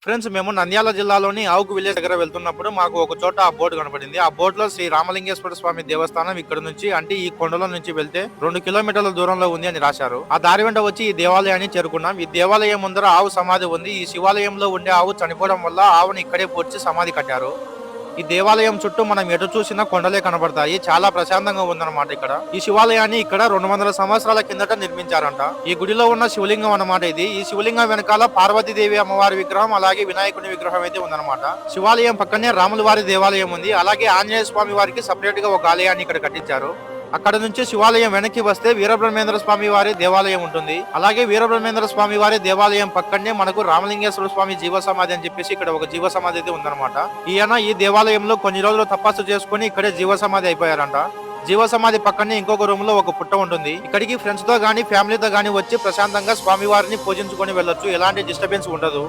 Friends, మేము నంద్యాల జిల్లాలోని ఆవుకు విలేజ్ దగ్గర వెళ్తున్నప్పుడు మాకు ఒక చోట ఆ బోర్డు కనపడింది. ఆ బోర్డు లో శ్రీ రామలింగేశ్వర స్వామి దేవస్థానం ఇక్కడ నుంచి అంటే ఈ కొండల నుంచి వెళ్తే 2 కిలోమీటర్ల దూరంలో ఉంది అని రాశారు. ఆ దారి వెంట వచ్చి ఈ దేవాలయాన్ని చేరుకున్నాం. ఈ దేవాలయం ముందర ఆవు సమాధి ఉంది. ఈ శివాలయంలో ఉండే ఆవు చనిపోవడం వల్ల ఆవుని ఇక్కడే పూడ్చి సమాధి కట్టారు. ఈ దేవాలయం చుట్టూ మనం ఎటు చూసినా కొండలే కనబడతాయి. చాలా ప్రశాంతంగా ఉందన్నమాట ఇక్కడ. ఈ శివాలయాన్ని ఇక్కడ 200 సంవత్సరాల కిందట నిర్మించారంట. ఈ గుడిలో ఉన్న శివలింగం అన్నమాట ఇది. ఈ శివలింగం వెనకాల పార్వతీదేవి అమ్మవారి విగ్రహం అలాగే వినాయకుని విగ్రహం అయితే ఉందన్నమాట. శివాలయం పక్కనే రాముల వారి దేవాలయం ఉంది. అలాగే ఆంజనేయ స్వామి వారికి సపరేట్ గా ఒక ఆలయాన్ని ఇక్కడ కట్టించారు. అక్కడ నుంచి శివాలయం వెనక్కి వస్తే వీరబ్రహ్మేంద్ర స్వామి వారి దేవాలయం ఉంటుంది. అలాగే వీరబ్రహ్మేంద్ర స్వామి వారి దేవాలయం పక్కనే మనకు రామలింగేశ్వర స్వామి జీవ సమాధి అని చెప్పేసి ఇక్కడ ఒక జీవ సమాధి అయితే ఉందన్నమాట. ఈయన ఈ దేవాలయంలో కొన్ని రోజులు తపస్సు చేసుకుని ఇక్కడే జీవ సమాధి అయిపోయారంట. జీవ సమాధి పక్కనే ఇంకొక రూమ్ లో ఒక పుట్ట ఉంటుంది. ఇక్కడికి ఫ్రెండ్స్ తో గానీ ఫ్యామిలీతో గానీ వచ్చి ప్రశాంతంగా స్వామి వారిని పూజించుకొని వెళ్ళొచ్చు. ఎలాంటి డిస్టర్బెన్స్ ఉండదు.